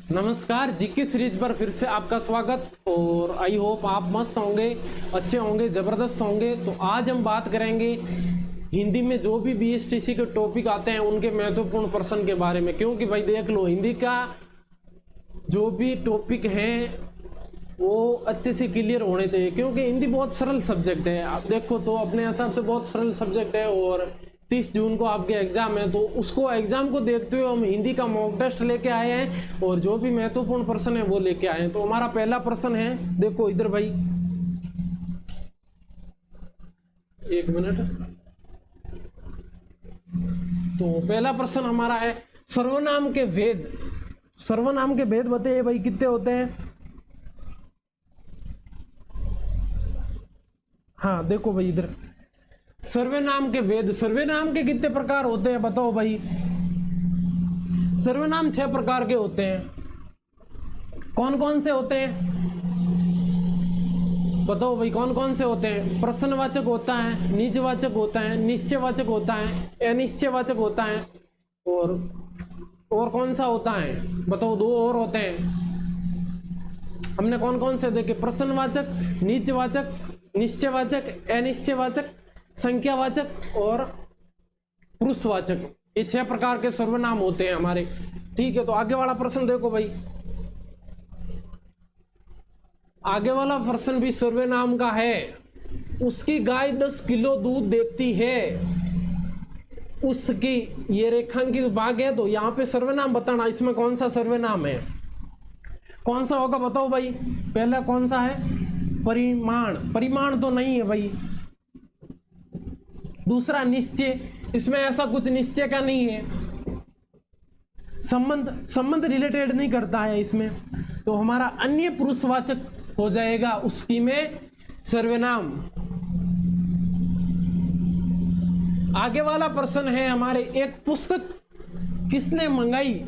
नमस्कार, GK series पर फिर से आपका स्वागत। और आई होप आप मस्त होंगे, अच्छे होंगे, ज़बरदस्त होंगे। तो आज हम बात करेंगे हिंदी में जो भी बीएसटीसी के टॉपिक आते हैं उनके महत्वपूर्ण प्रश्न के बारे में। क्योंकि भाई देख लो, हिंदी का जो भी टॉपिक हैं वो अच्छे से क्लियर होने चाहिए, क्योंकि हिंदी बहुत सरल सब्जेक्ट है। आप देखो तो अपने हिसाब से बहुत सरल सब्जेक्ट है और 30 जून को आपके एग्जाम है, तो उसको एग्जाम को देखते हुए हम हिंदी का मॉक टेस्ट लेके आए हैं और जो भी महत्वपूर्ण प्रश्न है वो लेके आए हैं। तो हमारा पहला प्रश्न है, देखो इधर भाई, एक मिनट। तो पहला प्रश्न हमारा है, सर्वनाम के भेद। सर्वनाम के भेद बताइए भाई, कितने होते हैं? हाँ देखो भाई इधर, सर्वनाम के भेद। सर्वनाम के कितने प्रकार होते हैं बताओ भाई? सर्वनाम 6 प्रकार के होते हैं। कौन कौन से होते हैं बताओ भाई, कौन कौन से होते हैं? प्रश्नवाचक होता है, निजवाचक होता है, निश्चयवाचक होता है, अनिश्चयवाचक होता है, और कौन सा होता है बताओ? 2 और होते हैं। हमने कौन कौन से देखे? प्रश्नवाचक, निजवाचक, निश्चयवाचक, अनिश्चयवाचक, संख्यावाचक और पुरुषवाचक। ये 6 प्रकार के सर्वनाम होते हैं हमारे। ठीक है, तो आगे वाला प्रश्न देखो भाई। आगे वाला प्रश्न भी सर्वनाम का है। उसकी गाय 10 किलो दूध देती है। उसकी, ये रेखांकित भाग है, तो यहाँ पे सर्वनाम बताना, इसमें कौन सा सर्वनाम है, कौन सा होगा बताओ भाई? पहला कौन सा है? परिमाण। परिमाण तो नहीं है भाई। दूसरा निश्चय, इसमें ऐसा कुछ निश्चय का नहीं है। संबंध रिलेटेड नहीं करता है इसमें, तो हमारा अन्य पुरुषवाचक हो जाएगा उसकी में सर्वनाम। आगे वाला प्रश्न है हमारे, एक पुस्तक किसने मंगाई?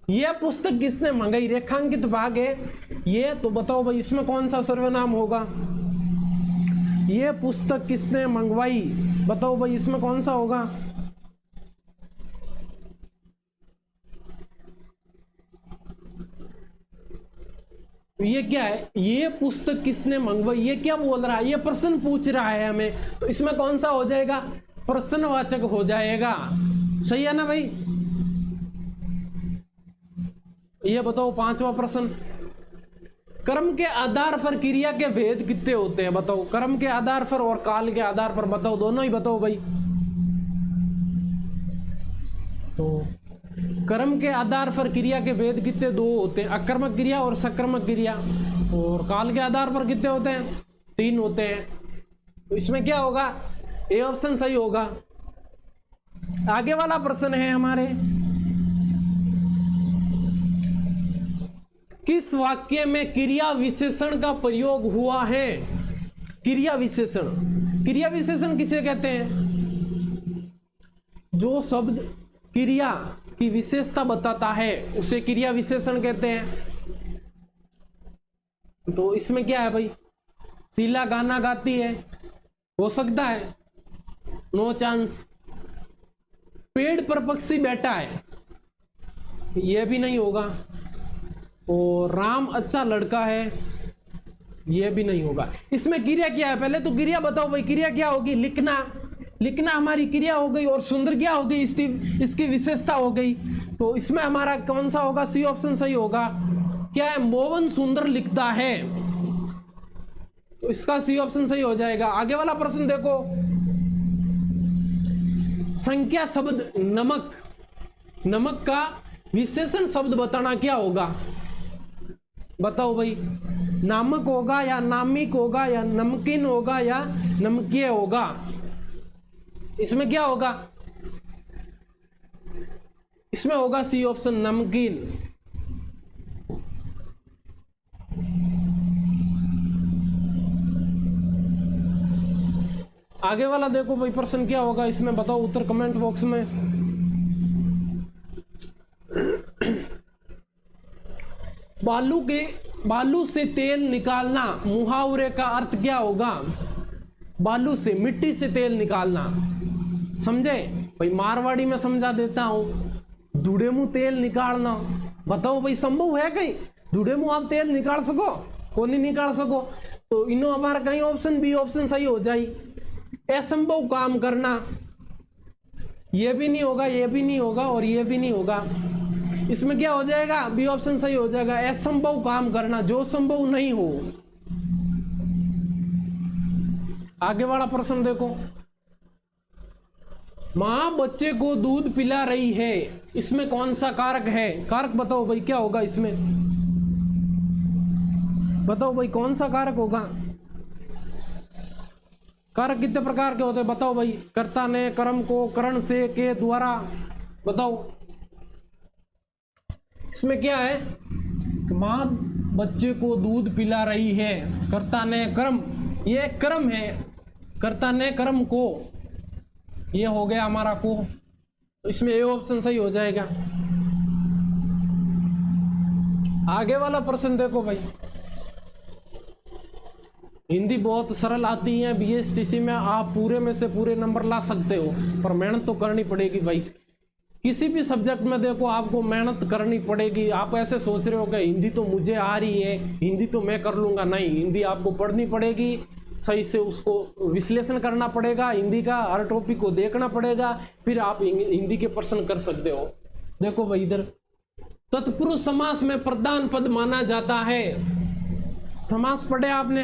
यह पुस्तक किसने मंगाई? रेखांकित भाग है ये, तो बताओ भाई इसमें कौन सा सर्वनाम होगा? ये पुस्तक किसने मंगवाई, बताओ भाई इसमें कौन सा होगा? ये क्या है? ये पुस्तक किसने मंगवाई, ये क्या बोल रहा है? ये प्रश्न पूछ रहा है हमें, तो इसमें कौन सा हो जाएगा? प्रश्नवाचक हो जाएगा। सही है ना भाई? ये बताओ 5वां प्रश्न, कर्म के आधार पर क्रिया के भेद कितने होते हैं बताओ? कर्म के आधार पर और काल के आधार पर बताओ, दोनों ही बताओ भाई। तो कर्म के आधार पर क्रिया के भेद कितने? 2 होते हैं, अकर्मक क्रिया और सकर्मक क्रिया। और काल के आधार पर कितने होते हैं? 3 होते हैं। तो इसमें क्या होगा? ए ऑप्शन सही होगा। आगे वाला प्रश्न है हमारे, किस वाक्य में क्रिया विशेषण का प्रयोग हुआ है? क्रिया विशेषण। क्रिया विशेषण किसे कहते हैं? जो शब्द क्रिया की विशेषता बताता है उसे क्रिया विशेषण कहते हैं। तो इसमें क्या है भाई? शीला गाना गाती है, हो सकता है? No chance. पेड़ पर पक्षी बैठा है, यह भी नहीं होगा। और राम अच्छा लड़का है, यह भी नहीं होगा। इसमें क्रिया क्या है? पहले तो क्रिया बताओ भाई, क्रिया क्या होगी? लिखना। लिखना हमारी क्रिया हो गई, और सुंदर क्या हो गई? इसकी विशेषता हो गई। तो इसमें हमारा कौन सा होगा? सी ऑप्शन सही होगा। क्या है? मोहन सुंदर लिखता है, तो इसका सी ऑप्शन सही हो जाएगा। आगे वाला प्रश्न देखो, संख्या शब्द नमक। नमक का विशेषण शब्द बताना क्या होगा बताओ भाई? नामक होगा या नामिक होगा या नमकीन होगा या नमकीय होगा? इसमें क्या होगा? इसमें होगा सी ऑप्शन, नमकीन। आगे वाला देखो भाई, प्रश्न क्या होगा इसमें बताओ उत्तर कमेंट बॉक्स में। बालू से तेल निकालना, मुहावरे का अर्थ क्या होगा? बालू से, मिट्टी से तेल निकालना, समझे भाई? मारवाड़ी में समझा देता हूं, धूड़े मुंह तेल निकालना, बताओ भाई, संभव है कहीं धूड़े मुंह आप तेल निकाल सको? को नहीं निकाल सको। तो इनो हमारा कहीं ऑप्शन बी ऑप्शन सही हो जाए। असंभव काम करना, ये भी नहीं होगा, ये भी नहीं होगा और ये भी नहीं होगा। इसमें क्या हो जाएगा? बी ऑप्शन सही हो जाएगा। असंभव काम करना, जो संभव नहीं हो। आगे वाला प्रश्न देखो, मां बच्चे को दूध पिला रही है, इसमें कौन सा कारक है? कारक बताओ भाई, क्या होगा इसमें? बताओ भाई, कौन सा कारक होगा? कारक कितने प्रकार के होते हैं बताओ भाई? कर्ता ने, कर्म को, करण से, के द्वारा, बताओ। इसमें क्या है? मां बच्चे को दूध पिला रही है, कर्ता ने, कर्म, ये कर्म है। कर्ता ने कर्म को, ये हो गया हमारा को, तो इसमें ए ऑप्शन सही हो जाएगा। आगे वाला प्रश्न देखो भाई, हिंदी बहुत सरल आती है, बीएसटीसी में आप पूरे में से पूरे नंबर ला सकते हो, पर मेहनत तो करनी पड़ेगी भाई। किसी भी सब्जेक्ट में देखो आपको मेहनत करनी पड़ेगी। आप ऐसे सोच रहे हो कि हिंदी तो मुझे आ रही है, हिंदी तो मैं कर लूंगा, नहीं, हिंदी आपको पढ़नी पड़ेगी, सही से उसको विश्लेषण करना पड़ेगा, हिंदी का हर टॉपिक को देखना पड़ेगा, फिर आप हिंदी के प्रश्न कर सकते हो। देखो भाई इधर, तत्पुरुष समास में प्रधान पद माना जाता है। समास पढ़े आपने?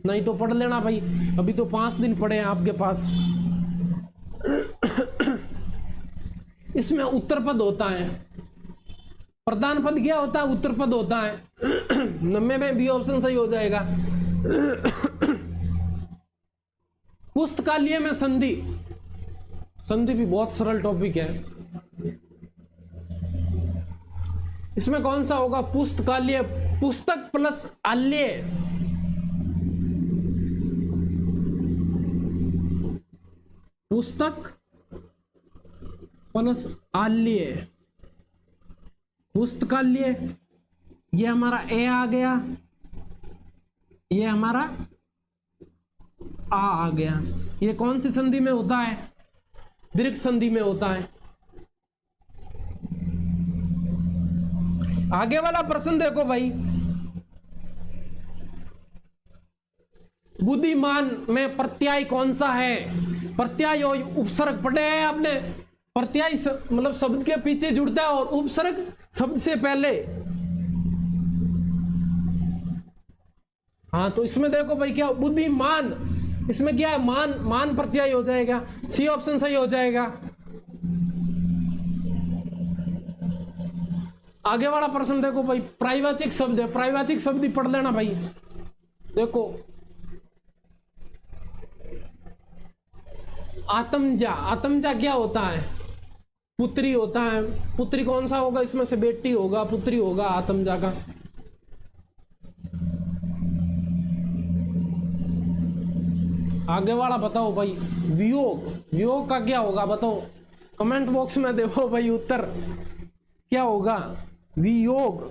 नहीं तो पढ़ लेना भाई, अभी तो 5 दिन पढ़े हैं आपके पास। इसमें उत्तर पद होता है, प्रधान पद क्या होता है? उत्तर पद होता है। 90 में बी ऑप्शन सही हो जाएगा। पुस्तकालय में संधि, संधि भी बहुत सरल टॉपिक है। इसमें कौन सा होगा? पुस्तकालय, पुस्तक प्लस आल्य, पुस्तक प्लस आल्य, पुस्तकालय, ये हमारा ए आ गया, ये हमारा आ गया। ये कौन सी संधि में होता है? दीर्घ संधि में होता है। आगे वाला प्रश्न देखो भाई, बुद्धिमान में प्रत्यय कौन सा है? प्रत्यय और उपसर्ग पढ़े हैं आपने? प्रत्यय मतलब शब्द के पीछे जुड़ता है और उपसर्ग शब्द से पहले। हाँ, तो इसमें देखो भाई क्या, बुद्धिमान, इसमें क्या है? मान, मान प्रत्यय हो जाएगा, सी ऑप्शन सही हो जाएगा। आगे वाला प्रश्न देखो भाई, प्रायवाचिक शब्द है, प्रायवाचिक शब्द ही पढ़ लेना भाई। देखो, आत्मजा, आत्मजा क्या होता है? पुत्री होता है। पुत्री कौन सा होगा? इसमें से बेटी होगा, पुत्री होगा आत्मजा का। आगे वाला बताओ भाई, वियोग, वियोग का क्या होगा बताओ? कमेंट बॉक्स में देखो भाई उत्तर क्या होगा। वियोग,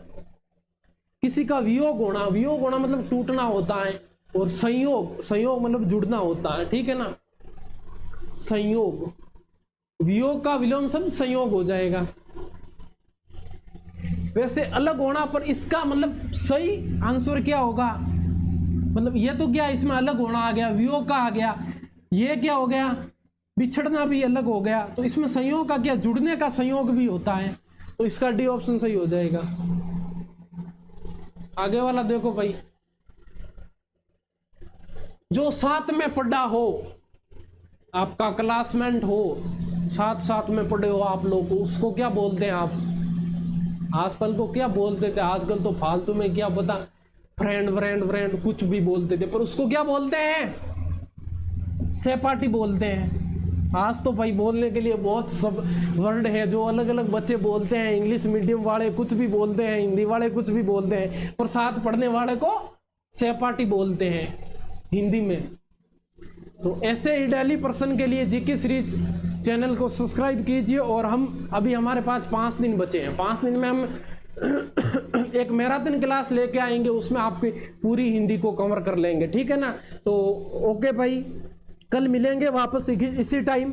किसी का वियोग होना, वियोग होना मतलब टूटना होता है, और संयोग, संयोग मतलब जुड़ना होता है, ठीक है ना? संयोग, वियोग का विलोम शब्द संयोग हो जाएगा। वैसे अलग होना, पर इसका मतलब सही आंसर क्या होगा? मतलब ये तो क्या, इसमें अलग होना आ गया, वियोग का आ गया, ये क्या हो गया? बिछड़ना भी अलग हो गया। तो इसमें संयोग का क्या? जुड़ने का संयोग भी होता है, तो इसका डी ऑप्शन सही हो जाएगा। आगे वाला देखो भाई, जो साथ में पढ़ा हो, आपका क्लासमेट हो, साथ साथ में पढ़े हो आप लोग, उसको क्या बोलते हैं आप? आजकल को क्या बोलते थे? आजकल तो फालतू में क्या पता, फ्रेंड व्रेंड व्रेंड कुछ भी बोलते थे, पर उसको क्या बोलते हैं? सहपाठी बोलते हैं। आज तो भाई बोलने के लिए बहुत सब वर्ड है जो अलग अलग बच्चे बोलते हैं। इंग्लिश मीडियम वाले कुछ भी बोलते हैं, हिंदी वाले कुछ भी बोलते हैं, पर साथ पढ़ने वाले को सहपाठी बोलते हैं हिंदी में। तो ऐसे ही डेली पर्सन के लिए जीके सीरीज चैनल को सब्सक्राइब कीजिए। और हम अभी हमारे पास 5 दिन बचे हैं, 5 दिन में हम एक मैराथन क्लास लेके आएंगे, उसमें आपकी पूरी हिंदी को कवर कर लेंगे, ठीक है ना? तो ओके भाई, कल मिलेंगे वापस इसी टाइम।